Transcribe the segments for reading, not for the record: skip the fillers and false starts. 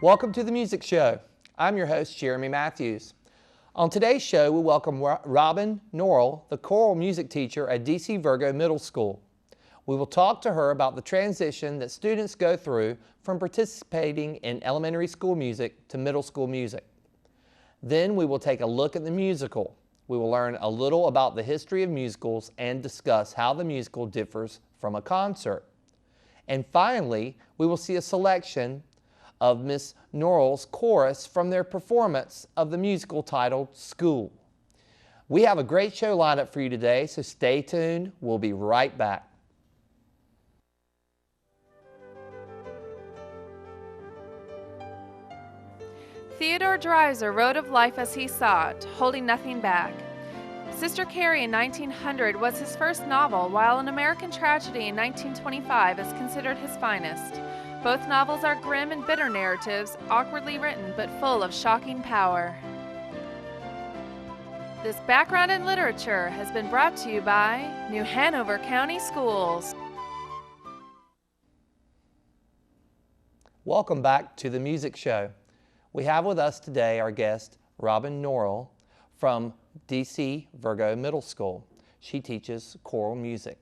Welcome to the Music Show. I'm your host, Jeremy Matthews. On today's show, we welcome Robin Norrell, the choral music teacher at DC Virgo Middle School. We will talk to her about the transition that students go through from participating in elementary school music to middle school music. Then we will take a look at the musical. We will learn a little about the history of musicals and discuss how the musical differs from a concert. And finally, we will see a selection of Miss Norrell's chorus from their performance of the musical titled School. We have a great show lined up for you today, so stay tuned. We'll be right back. Theodore Dreiser wrote of life as he saw it, holding nothing back. Sister Carrie in 1900 was his first novel, while An American Tragedy in 1925 is considered his finest. Both novels are grim and bitter narratives, awkwardly written but full of shocking power. This background in literature has been brought to you by New Hanover County Schools. Welcome back to the Music Show. We have with us today our guest, Robin Norrell from DC Virgo Middle School. She teaches choral music.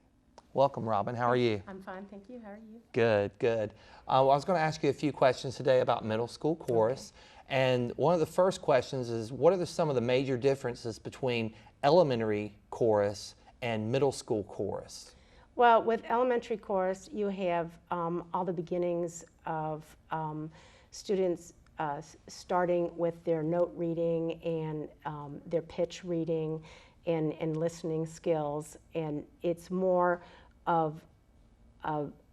Welcome, Robin. How are you? I'm fine, thank you. How are you? Good, good. I was going to ask you a few questions today about middle school chorus. Okay. And one of the first questions is, what are some of the major differences between elementary chorus and middle school chorus? Well, with elementary chorus, you have all the beginnings of students starting with their note reading and their pitch reading and listening skills, and it's more of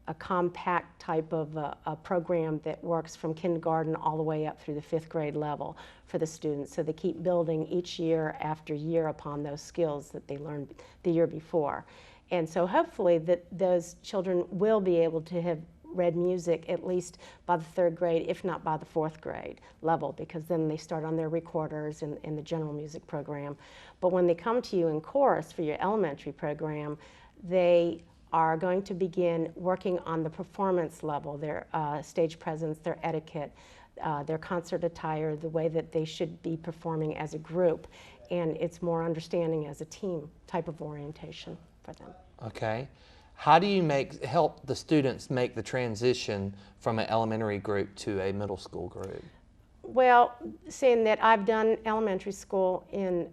a compact type of a program that works from kindergarten all the way up through the 5th grade level for the students, so they keep building each year after year upon those skills that they learned the year before. And so hopefully that those children will be able to have read music at least by the 3rd grade, if not by the 4th grade level, because then they start on their recorders in the general music program. But when they come to you in chorus for your elementary program, they are going to begin working on the performance level, their stage presence, their etiquette, their concert attire, the way that they should be performing as a group, and it's more understanding as a team type of orientation for them. Okay. How do you help the students make the transition from an elementary group to a middle school group? Well, seeing that I've done elementary school,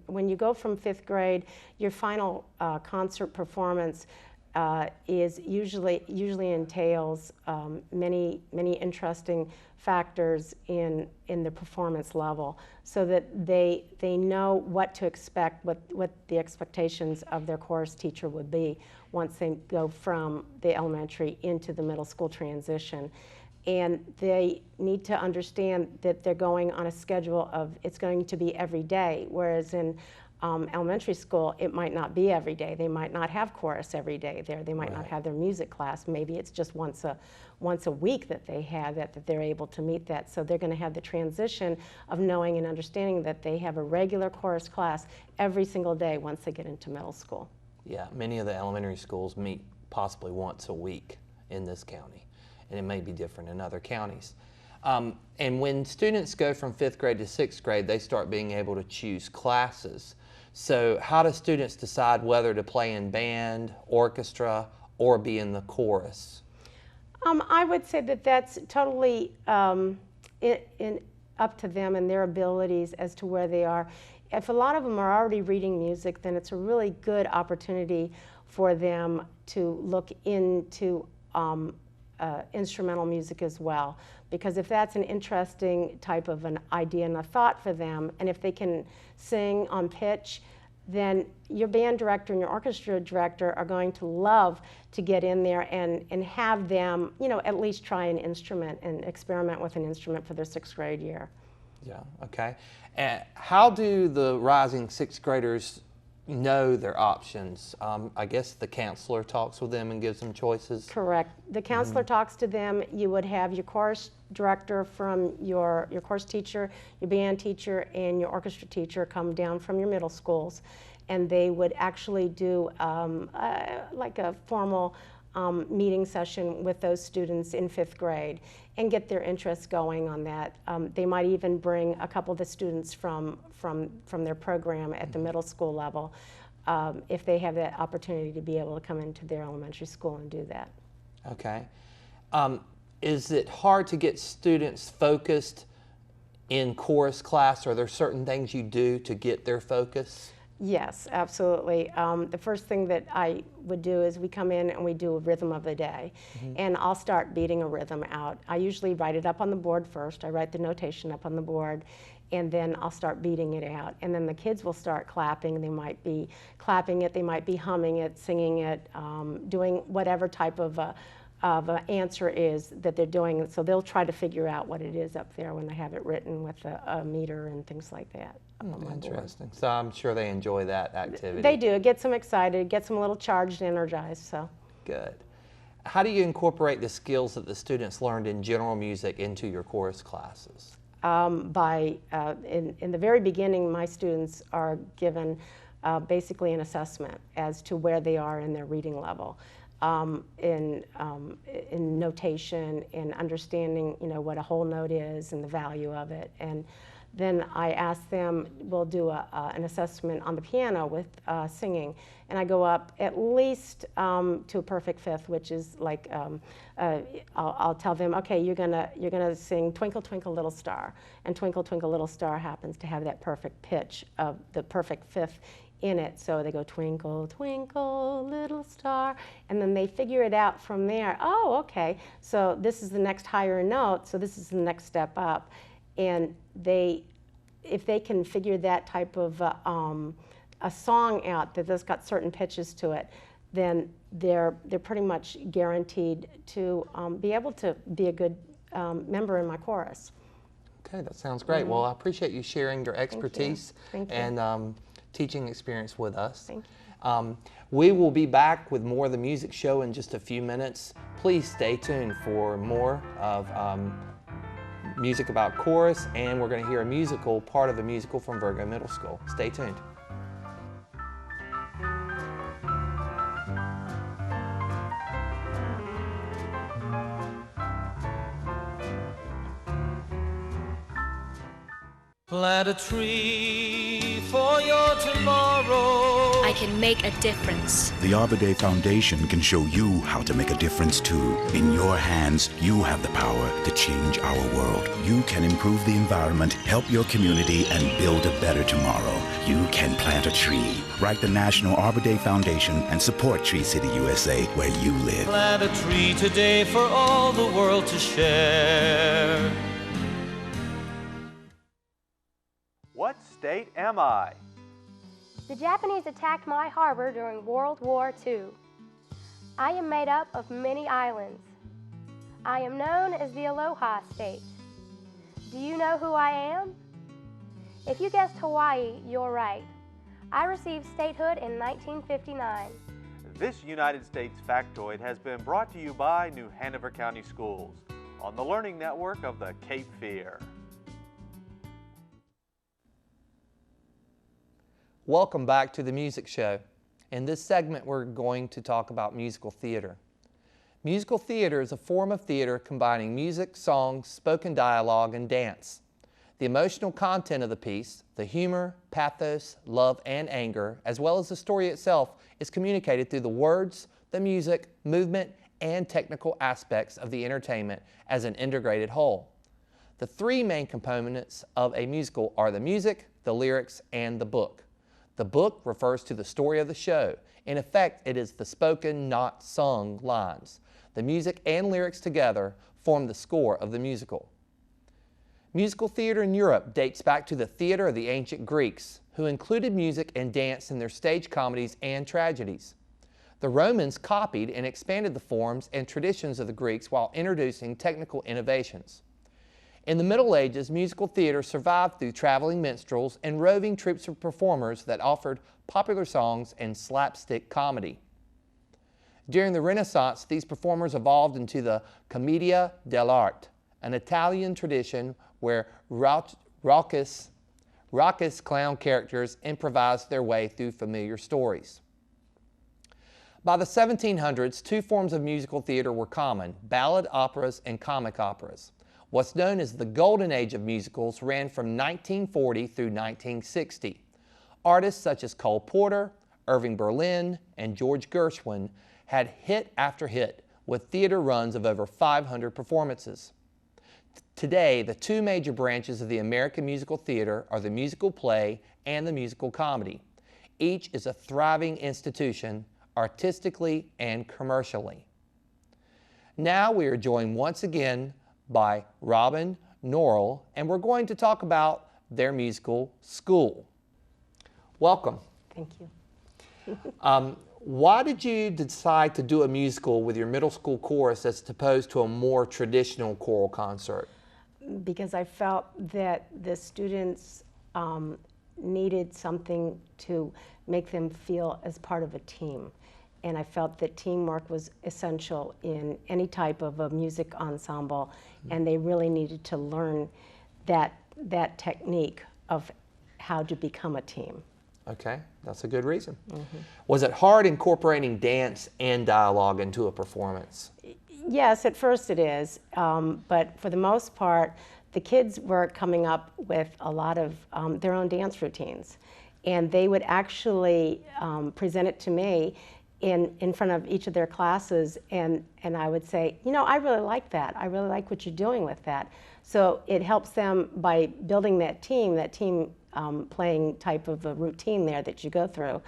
when you go from 5th grade, your final concert performance is usually entails many interesting factors in the performance level, so that they know what to expect, what the expectations of their chorus teacher would be once they go from the elementary into the middle school transition. And they need to understand that they're going on a schedule of, it's going to be every day, whereas in elementary school, it might not be every day. They might not have chorus every day there. They might not have their music class. Maybe it's just once a week that they have that they're able to meet that. So they're going to have the transition of knowing and understanding that they have a regular chorus class every single day once they get into middle school. Yeah, many of the elementary schools meet possibly once a week in this county, and it may be different in other counties. And when students go from 5th grade to 6th grade, they start being able to choose classes. So how do students decide whether to play in band, orchestra, or be in the chorus? I would say that that's totally up to them and their abilities as to where they are. If a lot of them are already reading music, then it's a really good opportunity for them to look into instrumental music as well. Because if that's an interesting type of an idea and a thought for them, and if they can sing on pitch, then your band director and your orchestra director are going to love to get in there and have them, at least try an instrument and experiment with an instrument for their 6th grade year. Yeah, okay. And how do the rising 6th graders know their options? I guess the counselor talks with them and gives them choices. Correct. The counselor talks to them. You would have your chorus director from your chorus teacher, your band teacher, and your orchestra teacher come down from your middle schools, and they would actually do like a formal meeting session with those students in 5th grade and get their interest going on that. They might even bring a couple of the students from their program at the middle school level if they have that opportunity to be able to come into their elementary school and do that. Okay. Is it hard to get students focused in chorus class? Are there certain things you do to get their focus? Yes, absolutely. The first thing that I would do is we come in and we do a rhythm of the day. And I'll start beating a rhythm out. I usually write it up on the board first. I write the notation up on the board, and then I'll start beating it out. And then the kids will start clapping. They might be clapping it, they might be humming it, singing it, doing whatever type of an answer is that they're doing. So they'll try to figure out what it is up there when they have it written with a meter and things like that. Interesting. So I'm sure they enjoy that activity. They do. It gets them excited, gets them a little charged, energized. So good. How do you incorporate the skills that the students learned in general music into your chorus classes? In the very beginning, my students are given basically an assessment as to where they are in their reading level. In notation, in understanding, what a whole note is and the value of it. And then I ask them, we'll do an assessment on the piano with singing. And I go up at least to a perfect fifth, which is like, I'll tell them, okay, you're gonna sing Twinkle, Twinkle, Little Star. And Twinkle, Twinkle, Little Star happens to have that perfect pitch of the perfect fifth in it. So they go twinkle, twinkle, little star, and then they figure it out from there. Oh, okay, so this is the next higher note, so this is the next step up. And if they can figure that type of a song out that's got certain pitches to it, then they're pretty much guaranteed to be able to be a good member in my chorus. Okay, that sounds great. Well, I appreciate you sharing your expertise and teaching experience with us. Thank you. We will be back with more of the music show in just a few minutes. Please stay tuned for more of music about chorus, and we're going to hear a part of a musical from Virgo Middle School. Stay tuned. Plant a tree for your tomorrow. I can make a difference. The Arbor Day Foundation can show you how to make a difference too. In your hands, you have the power to change our world. You can improve the environment, help your community, and build a better tomorrow. You can plant a tree. Write the National Arbor Day Foundation and support Tree City USA where you live. Plant a tree today for all the world to share. What state am I? The Japanese attacked my harbor during World War II. I am made up of many islands. I am known as the Aloha State. Do you know who I am? If you guessed Hawaii, you're right. I received statehood in 1959. This United States factoid has been brought to you by New Hanover County Schools on the Learning Network of the Cape Fear. Welcome back to the Music Show. In this segment, we're going to talk about musical theater. Musical theater is a form of theater combining music, songs, spoken dialogue, and dance. The emotional content of the piece, the humor, pathos, love, and anger, as well as the story itself, is communicated through the words, the music, movement, and technical aspects of the entertainment as an integrated whole. The three main components of a musical are the music, the lyrics, and the book. The book refers to the story of the show. In effect, it is the spoken, not sung lines. The music and lyrics together form the score of the musical. Musical theater in Europe dates back to the theater of the ancient Greeks, who included music and dance in their stage comedies and tragedies. The Romans copied and expanded the forms and traditions of the Greeks while introducing technical innovations. In the Middle Ages, musical theater survived through traveling minstrels and roving troupes of performers that offered popular songs and slapstick comedy. During the Renaissance, these performers evolved into the commedia dell'arte, an Italian tradition where raucous clown characters improvised their way through familiar stories. By the 1700s, two forms of musical theater were common: ballad operas and comic operas. What's known as the Golden Age of musicals ran from 1940 through 1960. Artists such as Cole Porter, Irving Berlin, and George Gershwin had hit after hit with theater runs of over 500 performances. Today, the two major branches of the American musical theater are the musical play and the musical comedy. Each is a thriving institution, artistically and commercially. Now we are joined once again by Robin Norrell, and we're going to talk about their musical school. Welcome. Thank you. Why did you decide to do a musical with your middle school chorus as opposed to a more traditional choral concert? Because I felt that the students needed something to make them feel as part of a team. And I felt that teamwork was essential in any type of a music ensemble, and they really needed to learn that technique of how to become a team. Okay, that's a good reason. Was it hard incorporating dance and dialogue into a performance? Yes, at first it is, but for the most part, the kids were coming up with a lot of their own dance routines, and they would actually present it to me in front of each of their classes, and I would say, you know, I really like that. I really like what you're doing with that. So it helps them by building that team playing type of a routine there that you go through.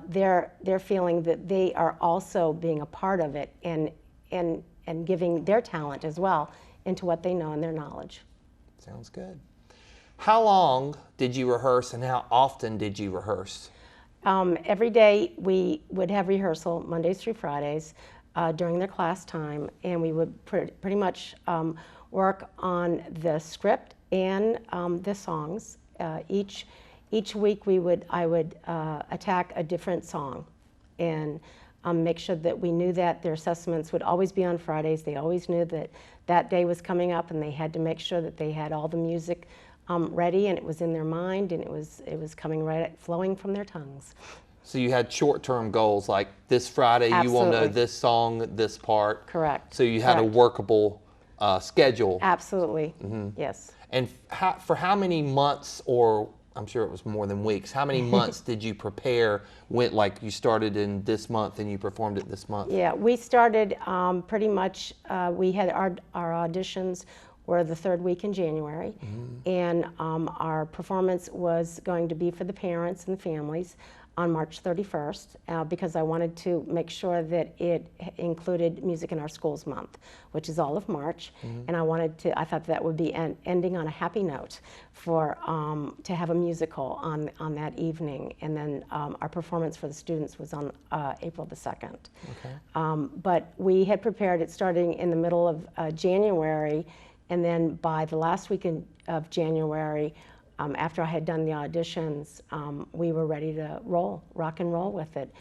They're feeling that they are also being a part of it and giving their talent as well into what they know and their knowledge. Sounds good. How long did you rehearse and how often did you rehearse? Every day we would have rehearsal Mondays through Fridays during their class time, and we would pretty much work on the script and the songs. Each week I would attack a different song and make sure that we knew that their assessments would always be on Fridays. They always knew that that day was coming up, and they had to make sure that they had all the music ready, and it was in their mind, and it was coming flowing from their tongues. So you had short-term goals, like this Friday you will know this song, this part. Correct. So you had a workable schedule. Absolutely. Yes. And for how many months, or I'm sure it was more than weeks, how many months did you prepare? Like you started in this month and you performed it this month? Yeah, we started pretty much, we had our auditions were the third week in January, and our performance was going to be for the parents and the families on March 31st, because I wanted to make sure that it included Music in Our Schools Month, which is all of March, and I thought that would be ending on a happy note for to have a musical on that evening, and then our performance for the students was on April the 2nd. Okay. But we had prepared it starting in the middle of January, and then by the last weekend of January, after I had done the auditions, we were ready to rock and roll with it.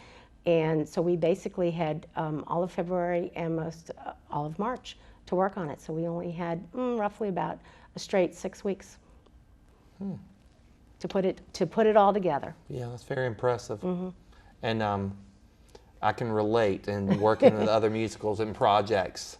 And so we basically had all of February and most all of March to work on it. So we only had roughly about a straight 6 weeks to put it all together. Yeah, that's very impressive. And I can relate in working with other musicals and projects.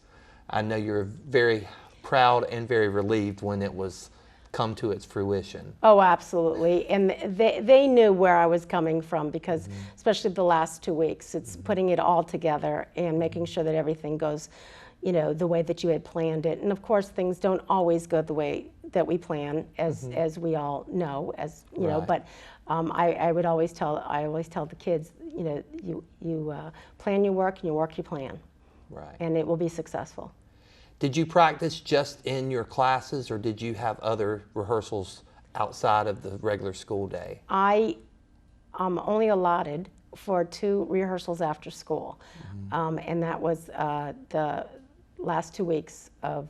I know you're very proud and very relieved when it was come to its fruition. Oh, absolutely. And they knew where I was coming from, because especially the last 2 weeks, it's putting it all together and making sure that everything goes, you know, the way that you had planned it. And of course, things don't always go the way that we plan, as we all know, as you know. But I always tell the kids, you know, you plan your work and you work your plan, and it will be successful. Did you practice just in your classes, or did you have other rehearsals outside of the regular school day? I only allotted for 2 rehearsals after school, and that was the last 2 weeks of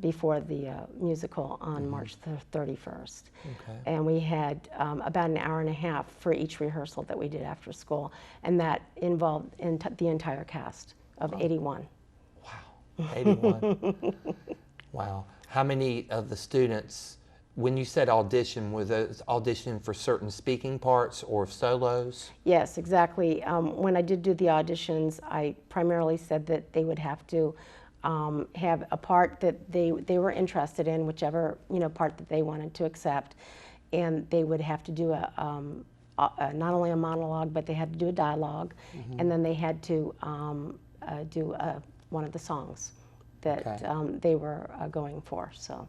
before the musical on March 31st. Okay. And we had about an hour and a half for each rehearsal that we did after school, and that involved the entire cast of 81. 81. Wow. How many of the students when you said audition, were those auditioning for certain speaking parts or solos? Yes, exactly. When I did do the auditions, I primarily said that they would have to have a part that they were interested in, whichever part that they wanted to accept, and they would have to do not only a monologue, but they had to do a dialogue, and then they had to do one of the songs that they were going for. So.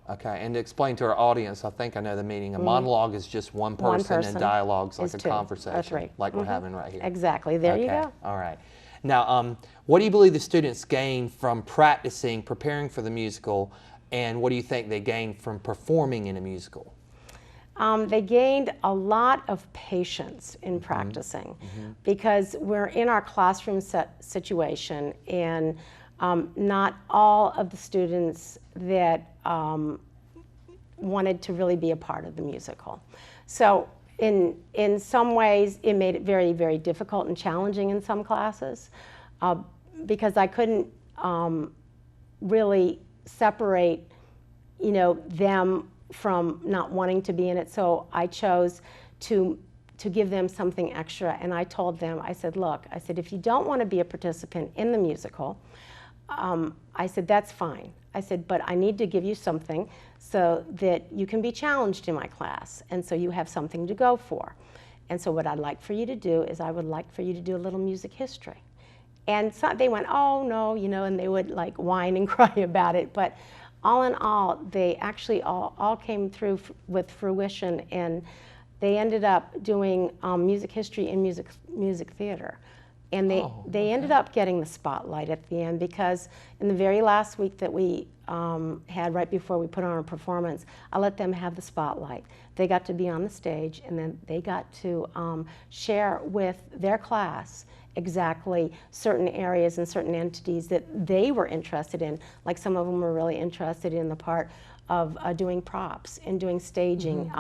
Okay, and to explain to our audience, I think I know the meaning. A monologue is just one person and dialogue's like a two. conversation, That's right. like we're having right here. Exactly. There you go. All right. Now, what do you believe the students gain from practicing, preparing for the musical, and what do you think they gain from performing in a musical? They gained a lot of patience in practicing because we're in our classroom situation, and not all of the students that wanted to really be a part of the musical. So in some ways it made it very, very difficult and challenging in some classes because I couldn't really separate them from not wanting to be in it. So I chose to give them something extra, and I told them, I said, look, I said, if you don't want to be a participant in the musical, I said, that's fine. I said, but I need to give you something so that you can be challenged in my class, and so you have something to go for. And so what I'd like for you to do is I would like for you to do a little music history. And so they went, oh no, and they would like whine and cry about it. But all in all, they actually all came through with fruition, and they ended up doing music history and music theater. And they ended up getting the spotlight at the end, because in the very last week that we had right before we put on our performance, I let them have the spotlight. They got to be on the stage, and then they got to share with their class exactly certain areas and certain entities that they were interested in. Like some of them were really interested in the part of doing props and doing staging.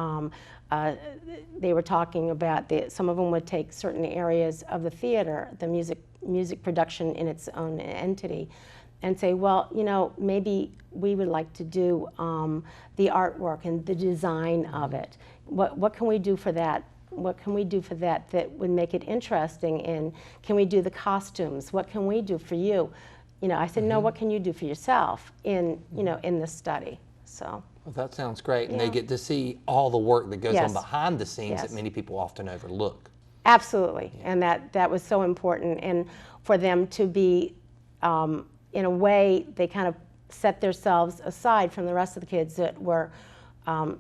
They were talking about some of them would take certain areas of the theater, the music production in its own entity, and say, well, maybe we would like to do the artwork and the design of it. What can we do for that? What can we do for that would make it interesting? And can we do the costumes? What can we do for you? I said, no, what can you do for yourself in this study? So. Well, that sounds great, and they get to see all the work that goes on behind the scenes that Yes. many people often overlook. Absolutely, and that was so important, and for them to be, in a way, they kind of set themselves aside from the rest of the kids that were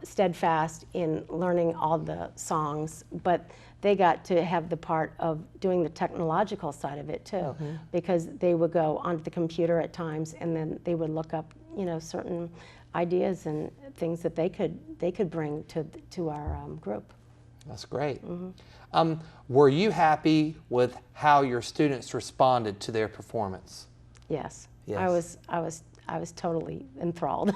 steadfast in learning all the songs, but they got to have the part of doing the technological side of it too, because they would go onto the computer at times, and then they would look up, certain ideas and things that they could bring to our group. That's great. Were you happy with how your students responded to their performance? Yes. Yes. I was totally enthralled.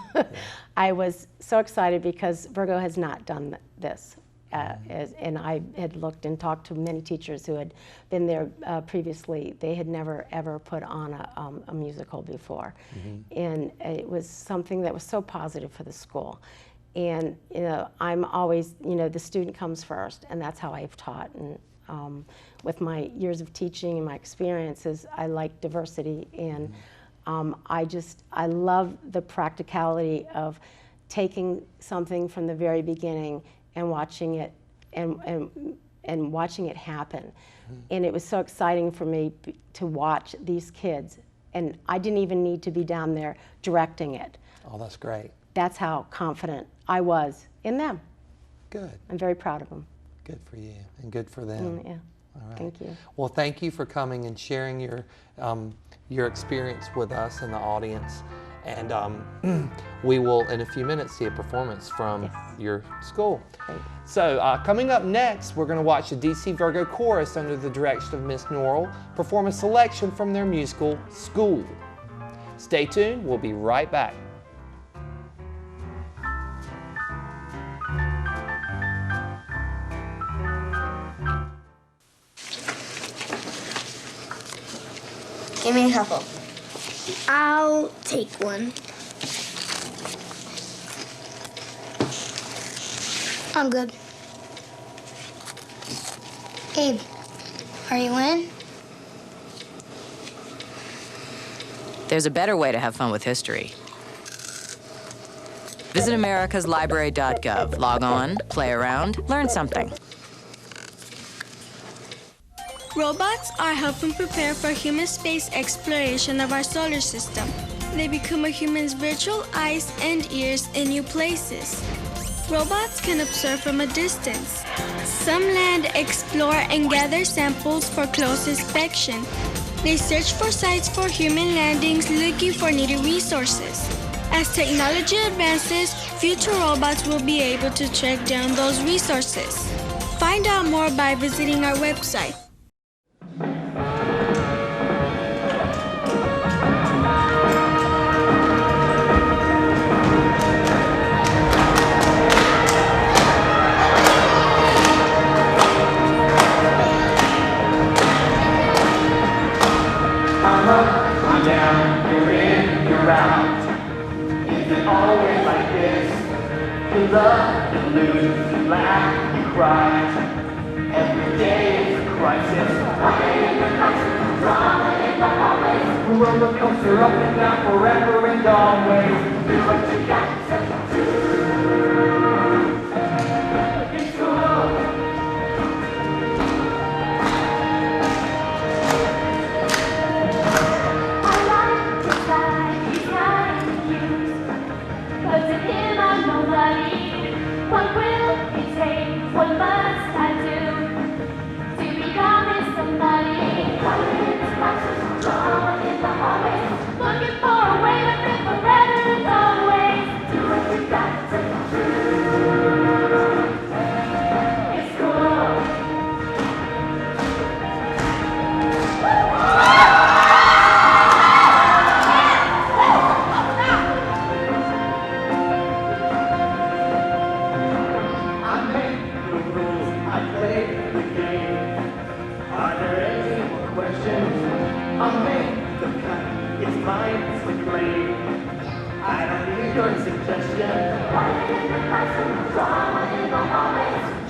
I was so excited because Virgo has not done this. And I had looked and talked to many teachers who had been there previously. They had never ever put on a musical before. And it was something that was so positive for the school. And I'm always, the student comes first, and that's how I've taught. And with my years of teaching and my experiences, I like diversity, and I love the practicality of taking something from the very beginning and watching it and watching it happen. And it was so exciting for me to watch these kids, and I didn't even need to be down there directing it. Oh, that's great. That's how confident I was in them. Good. I'm very proud of them. Good for you, and good for them. Yeah. All right. Thank you. Well, thank you for coming and sharing your experience with us and the audience. And we will, in a few minutes, see a performance from your school. Great. So coming up next, we're going to watch the DC Virgo Chorus under the direction of Miss Norrell perform a selection from their musical, School. Stay tuned. We'll be right back. Give me a couple. I'll take one. I'm good. Abe, are you in? There's a better way to have fun with history. Visit americaslibrary.gov. Log on, play around, learn something. Robots are helping prepare for human space exploration of our solar system. They become a human's virtual eyes and ears in new places. Robots can observe from a distance. Some land, explore, and gather samples for close inspection. They search for sites for human landings, looking for needed resources. As technology advances, future robots will be able to track down those resources. Find out more by visiting our website. I'm down, you're in, you're out. Is it always like this? You love, you lose, you laugh, you cry. Every day is a crisis. Drama in the hallways. The roller coaster up and down forever and always. Do what you got to do. It's cool. What will it take? What must I do to become this somebody? Drama in the hallways, looking for a way to live forever and always. Do what you got to do. It's cool.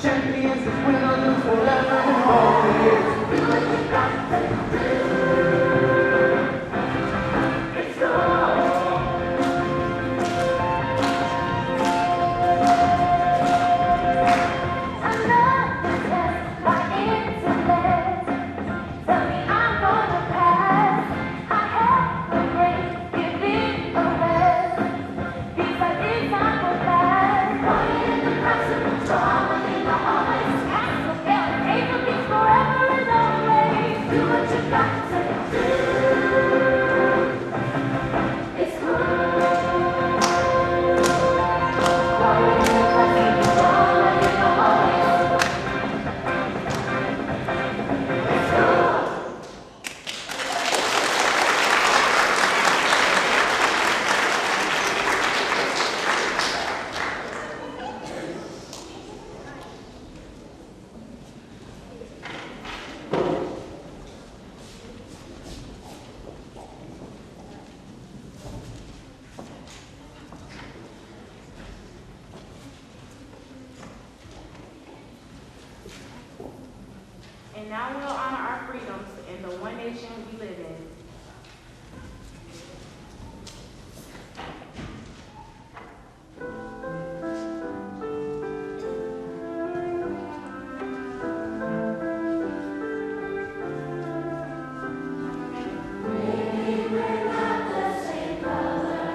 Champions is win or lose forever and always. Do what you got to do. It's cool. I'm not possessed by intellect. Tell me I'm gonna pass. I have no brain, give it a rest. These ideas I go back. Running in the classroom, drama in the hallways. Castle, fail, paper beats forever and always. Do what you got to do. It's cool. Running in the classroom, drama in the hallways. It's cool. And now we'll honor our freedoms in the one nation we live in. Maybe we're not the same color.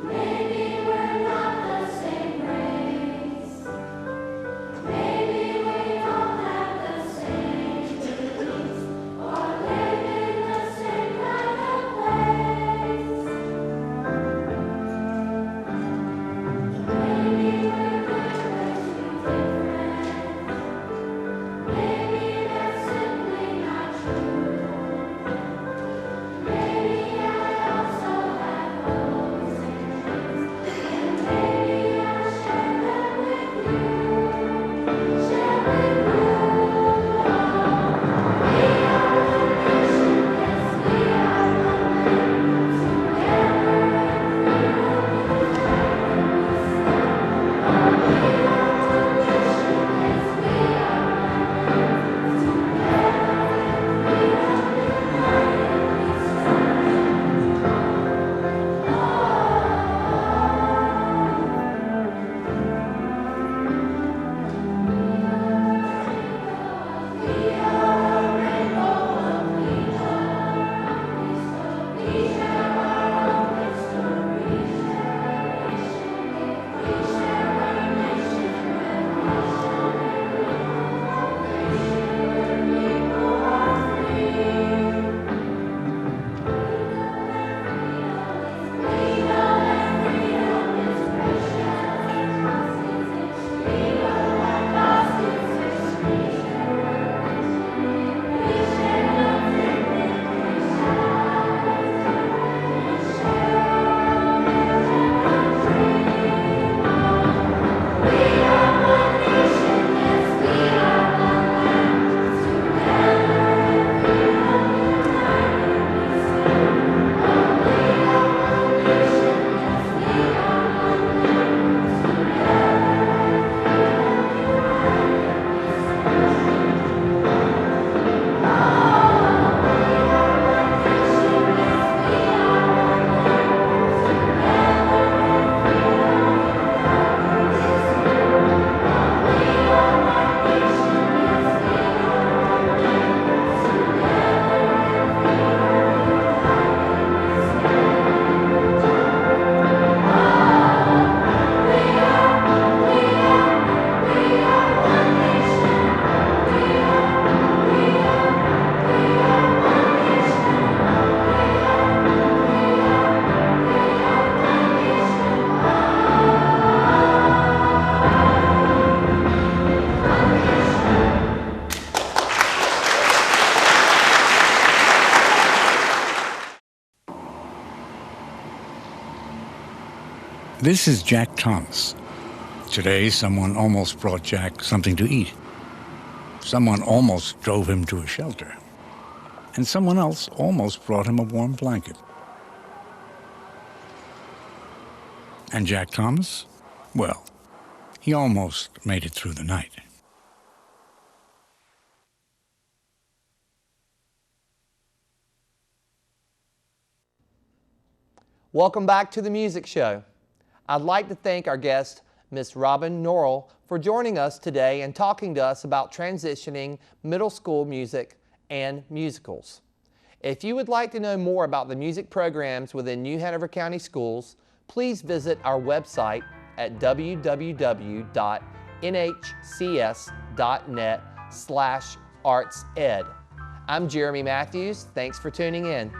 Maybe we're not the same race. Maybe we don't have the same dreams or live in This is Jack Thomas. Today, someone almost brought Jack something to eat. Someone almost drove him to a shelter. And someone else almost brought him a warm blanket. And Jack Thomas? Well, he almost made it through the night. Welcome back to the Music Show. I'd like to thank our guest, Miss Robin Norrell, for joining us today and talking to us about transitioning middle school music and musicals. If you would like to know more about the music programs within New Hanover County Schools, please visit our website at www.nhcs.net/artsed. I'm Jeremy Matthews. Thanks for tuning in.